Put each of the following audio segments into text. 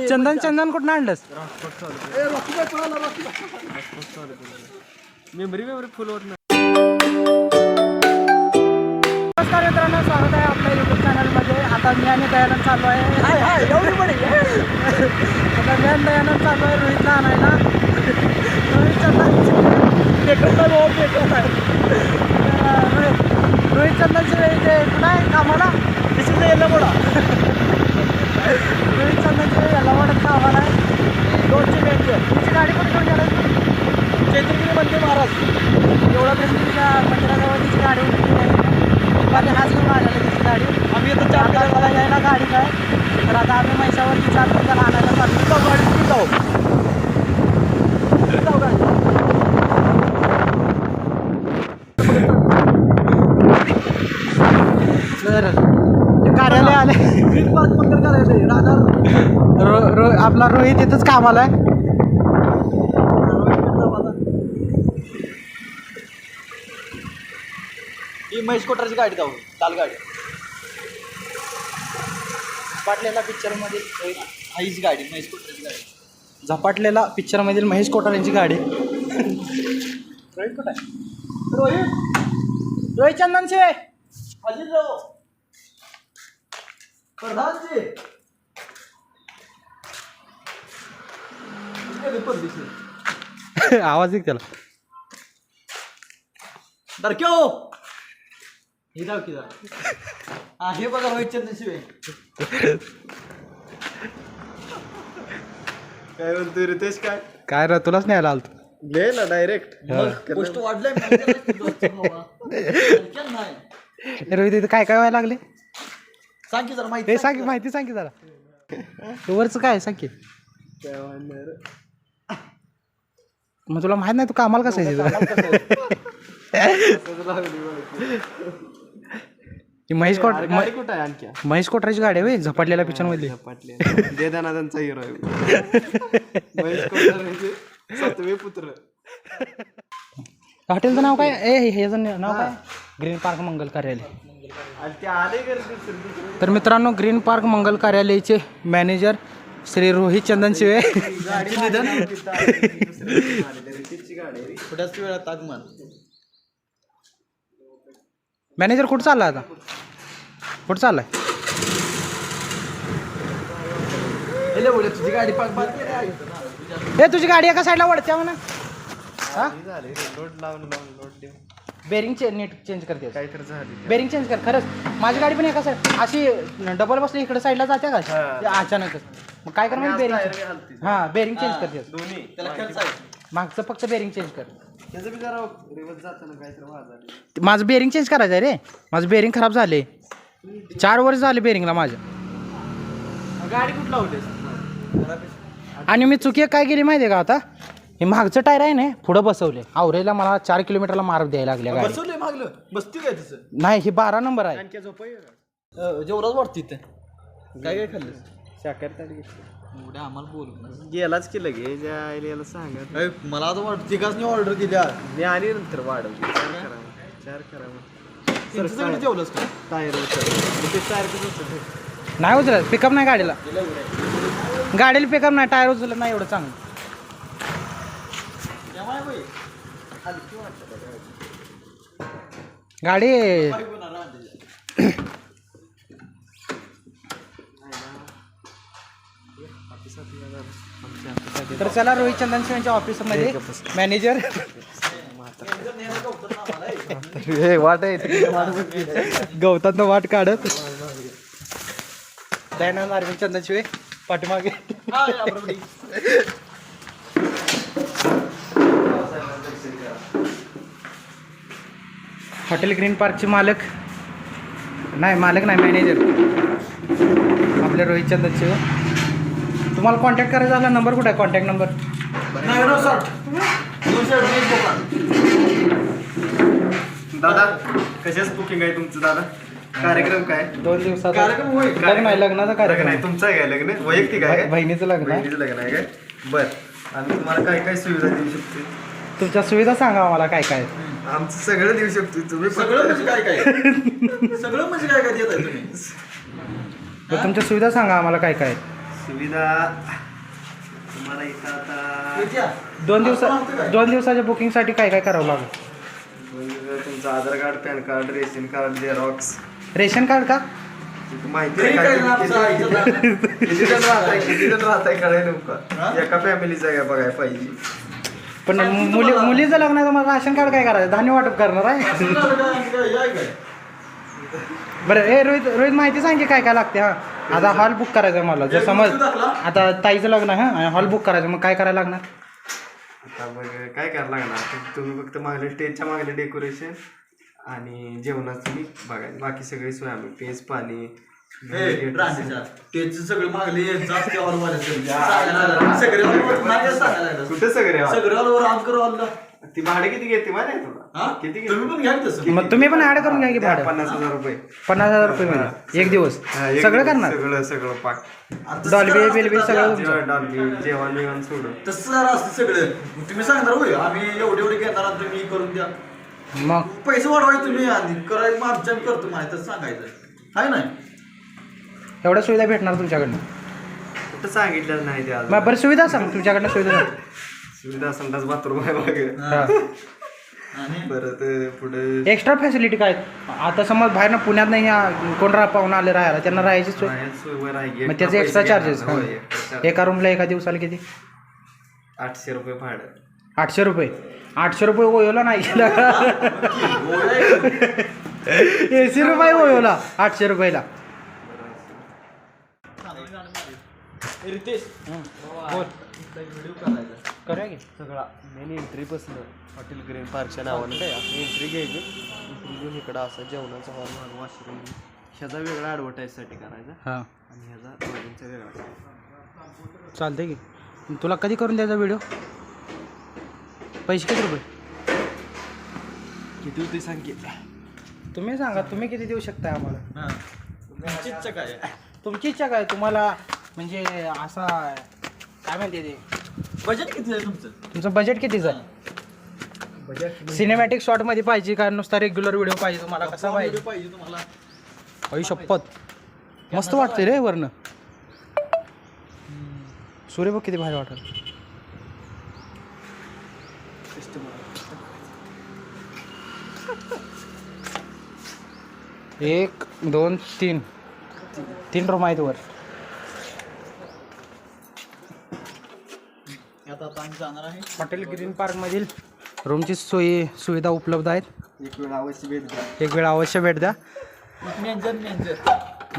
चंदन कुठं आणलंस? मेमरी फुल होत नाही. नमस्कार मित्रांनो, स्वागत आहे आपल्या युट्यूब चॅनलमध्ये. आता मी आणि दयानंद चालू आहे. आता मी आणि दयानंद चालू आहे रोहितला आणायला. रोहित चंदनचे इथे कुठं आहे कामाला? दिसून यायला मोडा. रोहित चंदनचे याला वाटत कामाला आहे. 200 मेंढी तुमची गाडी पण घेऊन गेला चैत्रगिरी म्हणते महाराज. एवढा तुमच्या मंदिराजवळ तिची गाडी आणि हाच घेऊन आलेला तिची गाडी. आम्ही आता 4 मला यायला गाडी काय तर आता आम्ही म्हैसावरती चालतो त्याला आणायला चालतो. गाडी जाऊ गाडी कार्यालय आले. आपला रोहित इथंच कामाला आहे. ही महेश कोटराची गाडी जाऊ चाल गाडी झपाटलेला पिक्चरमध्ये हीच गाडी महेश कोटराची गाडी. झपाटलेला पिक्चरमधील महेश कोठार यांची गाडी. रोहित कुठं आहे? रोहित चंदनचे अजितराव प्रधानजी आवाज एक त्याला दरक्यो हे जाऊ की जरा. हे बघा रोहित चंद्रशिवे काय बोलतोय रितेश. काय रे तुलाच न्यायला आलतो. गेला डायरेक्ट गोष्ट वाढलाय. रोहित इथं काय काय व्हायला लागले सांग की जरा माहिती. हे सांग माहिती सांग की जरा. वरचं काय सांग की. मग तुला माहित नाही तू कामाला कसं आहे महेश कोठार कुठं आहे आणखी महेश कोठाराची गाडी आहे झपाटलेल्या पिक्चर मधली. जयदानाथांचा हिरो आहे महेश कोठारे 7वे पुत्र. हॉटेलचं नाव काय? ह्याचं नाव काय? ग्रीन पार्क मंगल कार्यालय. तर मित्रांनो, ग्रीन पार्क मंगल कार्यालयाचे मॅनेजर श्री रोहित चंदन शिवे थोड्याच वेळात आगमन. मॅनेजर कुठं चालला आता? कुठं चाललाय? तुझी गाडी हे तुझी गाडी एका साईडला वळत्या म्हणा. बेरिंग नीट चेंज करते. बेरिंग चेंज कर. खरंच माझी गाडी पण एका साईड अशी डबल बसली इकडे साईडला जाते का अचानकच. मग काय कर म्हणजे बेरिंग हां बेरिंग चेंज करते. मागचं फक्त बेरिंग चेंज कर. माझं बेरिंग चेंज करायचं आहे रे. माझं बेरिंग खराब झाले. 4 वर्ष झाले बेरिंगला माझ्या. गाडी कुठला होते आणि मी चुकी काय केली माहिती आहे का? आता हे मागचं टायर आहे ना पुढं बसवले. आवरेला मला 4 किलोमीटरला मार्ग द्यायला लागल्या गाडी. बसवले मागलं बसती काय तसं नाही. हे 12 नंबर आहे. जेवढाच वाटतं इथं काय काय खाल्लं शाकाहारी एवढ्या आम्हाला बोल गेलाच की लगेच यायला सांगा. मला आता वाटतं तिघांनी ऑर्डर दिली मी आणि नंतर वाढवली 4 करा जेवलंच का टायर नाही उचलत. पिकअप नाही गाडीला. गाडीला पिकअप नाही. टायर उचलत नाही एवढं चांगलं. गाडी तर चला रोहित चंदन यांच्या ऑफिसमध्ये मॅनेजर वाट आहे गवतात वाट काढत. दयानंद अरविंद चंदनशिवे पाठीमागे. हॉटेल ग्रीन पार्कचे मालक नाही मॅनेजर आपले रोहित चंदनशिवे. तुम्हाला कॉन्टॅक्ट करायचा झाला नंबर कुठे आहे? कॉन्टॅक्ट नंबर दादा. कशाच बुकिंग आहे तुमचं दादा? कार्यक्रम काय? 2 दिवसाचा लग्न आहे. लग्नाचा कार्यक्रम आहे. तुमचं आहे काय लग्न? वैयक्तिक आहे? बहिणीचं लग्न आहे. बहिणीचं लग्न आहे काय? बरं. आणि तुम्हाला काय काय सुविधा देऊ शकते? तुमच्या सुविधा सांगा आम्हाला काय काय. आमचं सगळं देऊ शकतो तुम्ही. सगळं म्हणजे काय काय? सगळं म्हणजे काय काय देत आहे तुम्ही? तर तुमच्या सुविधा सांगा आम्हाला काय काय आहेत. सुविधा तुम्हाला इथं आता 2 दिवसाच्या बुकिंगसाठी काय काय करावं लागेल. तुमचं Aadhaar card, PAN card, ration card, xerox. Ration card का? माहिती आहे का किती जण राहताय कळायला नेमकं एका फॅमिलीचं आहे बघायला पाहिजे. पण मुलीचं लग्न आहे तर मग राशन कार्ड काय करायचं, धान्य वाटप करणार आहे. बरं रोहित माहिती सांग की काय काय लागते. हां आता हॉल बुक करायचा आहे मला, जर समज आता ताईचं लग्न आहे हां हॉल बुक करायचं, मग काय करायला लागणार. आता मग काय करायला लागणार, तुम्ही फक्त मागले स्टेजच्या मागले डेकोरेशन आणि जेवणाचं मी बघायचं, बाकी सगळी सोय आम्ही पेज पाणी सगळं मागले कुठे सगळे सगळं ती भाडे किती घेते माहिती आहे तुला? किती घेते? तुम्ही पण घ्या तसं. मग तुम्ही पण ऍड करून घ्या की भाडं. 50,000 रुपये. 50,000 रुपये मध्ये एक दिवस सगळं करणार. सगळं पाक डॉल्बी बिल्बी सगळं तुमचं. डॉल्बी जेवण बिवण सोडून तसं असतं सगळं. तुम्ही सांगणार होय आम्ही एवढे घेणार आणि तुम्ही करून द्या. मग पैसे वाढवाय तुम्ही आणि करायचं मग आमच्या करतो माहिती सांगायचं आहे नाही. एवढ्या सुविधा भेटणार तुमच्याकडनं. कुठं सांगितलं नाही ते आज. मग बरं सुविधा सांग तुमच्याकडनं सुविधा. सुविधा संडास बाथरूम आहे मागे. आणि परत पुढे एक्स्ट्रा फॅसिलिटी काय आहेत? आता समज बाहेरनं पुण्यात नाही कोण पाहून आले राहायला, त्यांना राहायची सोय. सोयवर आहे. मग त्याचे एक्स्ट्रा चार्जेस एका रूमला एका दिवसाला किती? 800 रुपये भाडं. 800 रुपये. 800 रुपये ओयोला नाही गेला. 80 रुपये ओयोला 800 रुपयाला. रितेश बोल व्हिडिओ करायचा करूया की. सगळा मेन एंट्री बसलं हॉटेल ग्रीन पार्कच्या नावानं काय एंट्री घ्यायची, एंट्री घेऊन इकडं असं जेवणाचा हॉल वॉशरूम ह्याचा वेगळा ॲडव्हर्टाईजसाठी करायचा हां आणि ह्याचा लॉजिंगचा वेगळा. चालतंय की. तुला कधी करून द्यायचा व्हिडिओ? पैसे किती रुपये? किती होती सांग की. तुम्ही सांगा तुम्ही किती देऊ शकताय आम्हाला. तुमची इच्छा काय आहे? तुमची इच्छा काय तुम्हाला म्हणजे असा काय म्हणते ते बजेट किती आहे तुमचं? तुमचं बजेट कितीचं आहे? सिनेमॅटिक शॉटमध्ये पाहिजे का नुसता रेग्युलर व्हिडिओ पाहिजे तुम्हाला? कसा पाहिजे? पाहिजे तुम्हाला? अई शपथ मस्त वाटते रे वरनं. सूर्य बघ किती भारी वाटत. 1 2 3 रूम आहेत वर. आता आम्ही जाणार आहे हॉटेल ग्रीन पार्कमधील रूमची सुविधा उपलब्ध आहेत. एक वेळ अवश्य भेट द्या. एक वेळ अवश्य भेट द्या.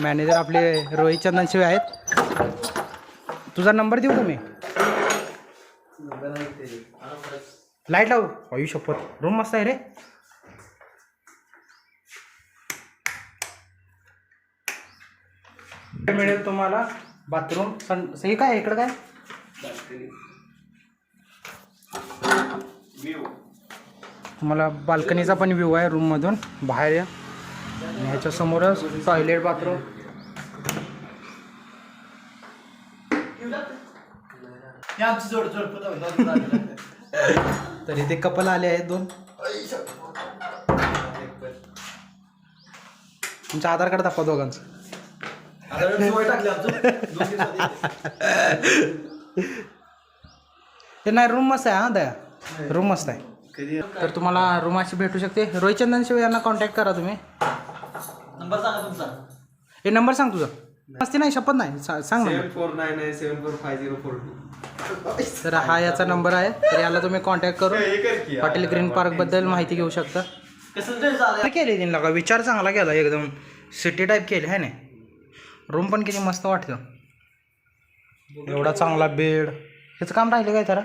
मॅनेजर आपले रोहित चंदन शिवे आहेत. तुझा नंबर देऊ का मी? लाईट लावू. अयू शपथ रूम मस्त आहे रे. मिळेल तुम्हाला बाथरूम हे काय इकडं काय तुम्हाला बाल्कनीचा पण व्ह्यू आहे रूममधून बाहेर या. ह्याच्या समोरच टॉयलेट बाथरूम. तर इथे कपल आले आहेत 2. तुमचं आधार कार्ड दाखवा दोघांचं. ते नाही रूम मस्त आहे. हां दया रूम मस्त आहे. तर तुम्हाला रूम अशी भेटू शकते. रोहित चंदन शिव यांना कॉन्टॅक्ट करा तुम्ही. नंबर सांगा तुमचा. हे नंबर सांग तुझा. असते नाही शपथ नाही सांग नंबर. 74997452. तर हा याचा नंबर आहे. तर याला तुम्ही कॉन्टॅक्ट करून हॉटेल ग्रीन पार्कबद्दल माहिती घेऊ शकता. कसं केली त्यांना का विचार चांगला केला एकदम सिटी टाईप केली आहे ना. रूम पण किती मस्त वाटतं. एवढा चांगला बेड. ह्याचं काम राहिलं काय जरा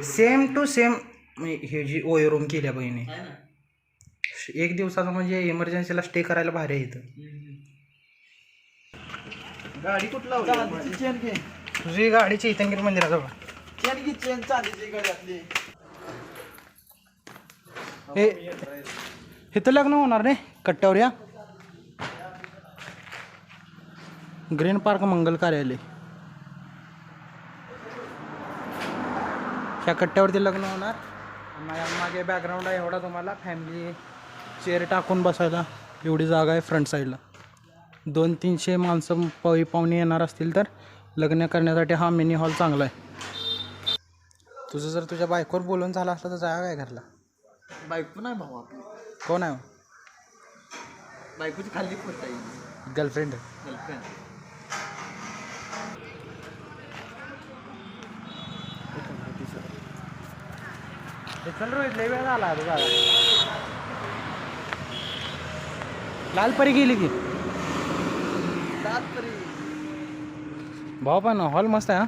सेम टू सेम हे जी ओयो रूम केल्या बहिणी. एक दिवसाचं म्हणजे इमर्जन्सीला स्टे करायला भारी आहे इथं. गाडी कुठला चेन घे. तुझी गाडी चैतन्यगिरी मंदिराजवळ. चेन घे. चेन चांदीची गाड्यातली. हे इथं लग्न होणार रे कट्ट्यावर या. ग्रीन पार्क मंगल कार्यालय ह्या कट्ट्यावरती लग्न होणार. मागे बॅकग्राऊंड आहे एवढा तुम्हाला फॅमिली चेअर टाकून बसायला एवढी जागा आहे फ्रंट साईडला. 200-300 माणसं पाहुणे येणार असतील तर लग्न करण्यासाठी हा मिनी हॉल चांगला आहे. तुझं जर तुझ्या बायकोवर बोलून झालं असलं तर जागा काय घरला? बायको नाही भाऊ आपली. कोण आहे बायकोची खाल्ली पोट आहे. गर्लफ्रेंड? गर्लफ्रेंड. चल रोहित लय वेळ झाला आता जागा. लालपरी गेली की भाऊ पण हॉल मस्त आहे. हा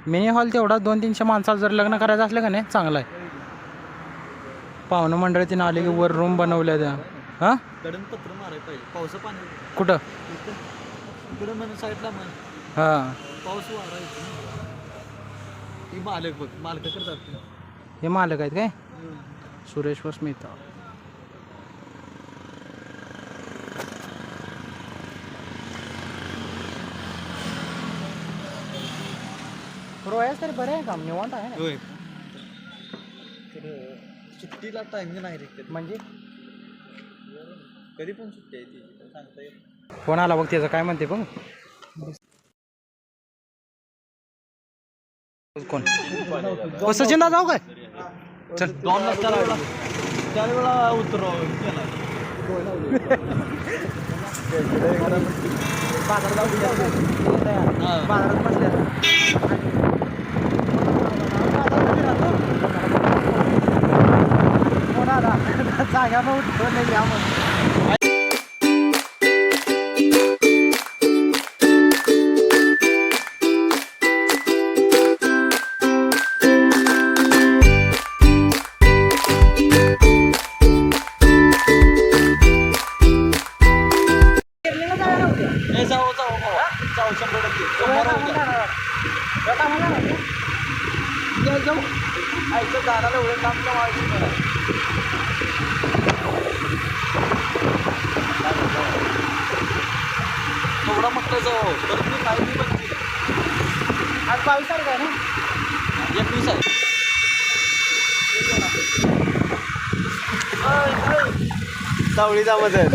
मिनी हॉल तेवढा 200-300 माणसाला जर लग्न करायचं असलं का नाही चांगलं आहे. पाहुणं मंडळी तिनं आले की वर रूम बनवल्या त्या. हां कडून पत्र मारायला पाहिजे पावसा पाणी. कुठं? इकडं म्हण साईडला म्हण. हां पाऊस वारा येतो. ही मालक बघ मालकाकडे जाते. हे मालक आहेत काय? सुरेश व स्मिता. रोयास तरी बरं आहे काम निवांत आहे ना. होय. सुट्टीला टाइम नाही रे म्हणजे कधी पण सुट्टी आहे ती सांगता येत. फोन आला बघ त्याचं काय म्हणते बघ. कोण सचिनदा जाऊ काय? चल 2 लाख त्यावेळेला उतरव केला. बाजारात बसल्या जागा मग जाऊ 100%. आईचं दाराला एवढं काम थोडा म्हटलं जाऊ परत मी काय नाही बघते. आज 22 तारीख आहे ना. 21 आहे. सावळीचा बदल.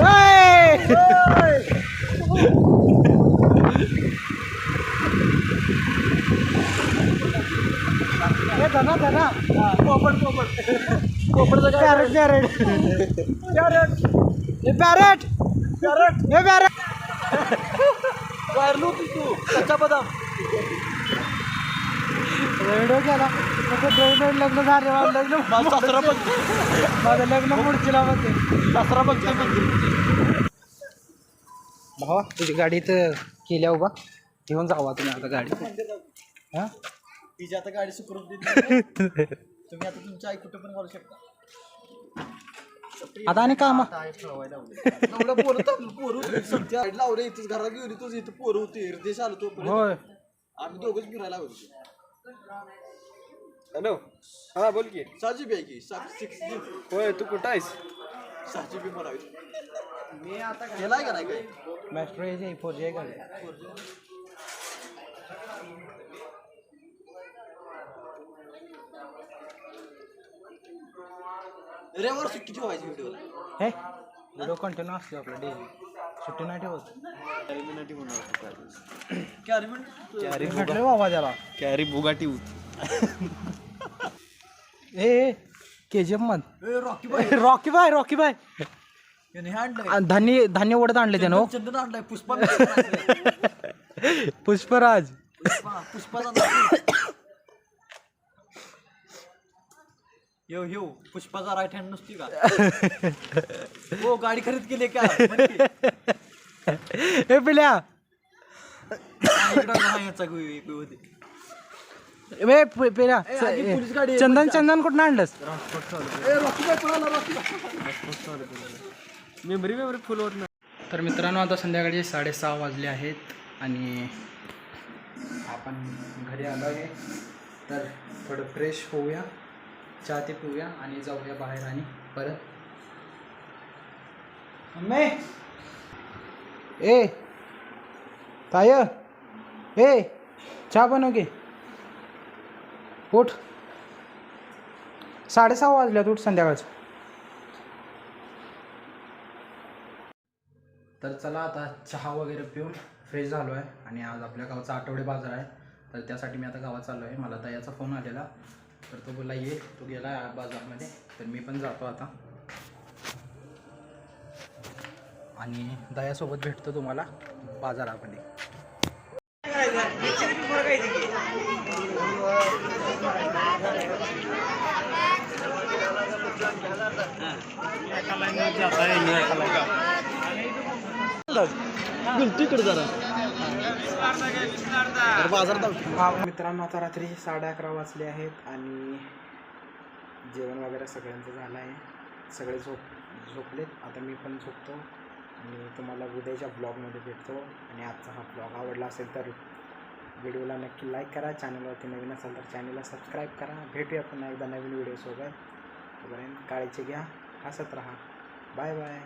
वारलो तू कच्चा बदाम. रेडिओ केला लग्न झाले लग्न सासरा बघ माझं लग्न पुढचीला म्हणते. सासरा बघते मंदिर. भावा तुझी गाडी तर केल्या उभा घेऊन जावा तुम्ही आता गाडी. हां तिची आता गाडी सुखरूप देत. तुम्ही आता तुमच्या आई कुठे पण घालू शकता. आता आणि काम लावले इथेच घरात घेऊन तोच इथं पोरं होते हृदेश आलो तो. होय आम्ही दोघंच फिरायला होतो. हॅलो हा बोल की. 6 GB आहे की 6 होय. तू कुठं आहेस? 6 GB म्हणावी. मी आता गेलाय का नाही काय मॅस्टर आहे 4G आहे गाडी. रेवर सुट्टी ठेवायची व्हिडिओ. हे व्हिडिओ कंटिन्यू असतो आपला डेली. सुट्टी नाही ठेवत. बाबा त्याला कॅरी बुगाटी ए KGF मध रॉकी बाय रॉकी बाय धान्य ओढत आणले त्यानं. चंदन आणलाय. पुष्पा पुष्पराज पुष्पाचा यो पुष्पाचा राईट हँड नसती का? हो गाडी खरेदी केली का? हे पिल्या पेल्या चंदन कुठं आणलंस? मेमरी फुल होत नाही. तर मित्रांनो आता संध्याकाळचे 6:30 वाजले आहेत आणि आपण घरी आलो आहे. तर थोडं फ्रेश होऊया, चहा ते पिऊया आणि जाऊया बाहेर आणि परत. ए ताय ए चहा बनव घे. उठ 6:30 वाजल्यात उठ संध्याकाळचं. तर चला आता चहा वगैरे पिऊन फ्रेश झालो आहे आणि आज आपल्या गावचा आठवडे बाजार आहे. तर त्यासाठी मी आता गावात चाललो आहे. मला दयाचा फोन आलेला, तर तो बोला ये, तो गेला बाजारमध्ये, तर मी पण जातो आता आणि दयासोबत भेटतो तुम्हाला बाजारामध्ये. मित्रांनो आता रात्री 11:30 वाजले आहेत आणि जेवण वगैरे सगळ्यांचं झालं आहे. सगळे झोपलेत. आता मी पण झोपतो आणि तुम्हाला उद्याच्या ब्लॉगमध्ये भेटतो. आणि आजचा हा ब्लॉग आवडला असेल तर व्हिडिओला नक्की लाईक करा. चॅनलवरती नवीन असेल तर चॅनलला सबस्क्राईब करा. भेटूया पुन्हा एकदा नवीन व्हिडिओसोबत. तोपर्यंत काळजी घ्या, हसत राहा. Bye bye.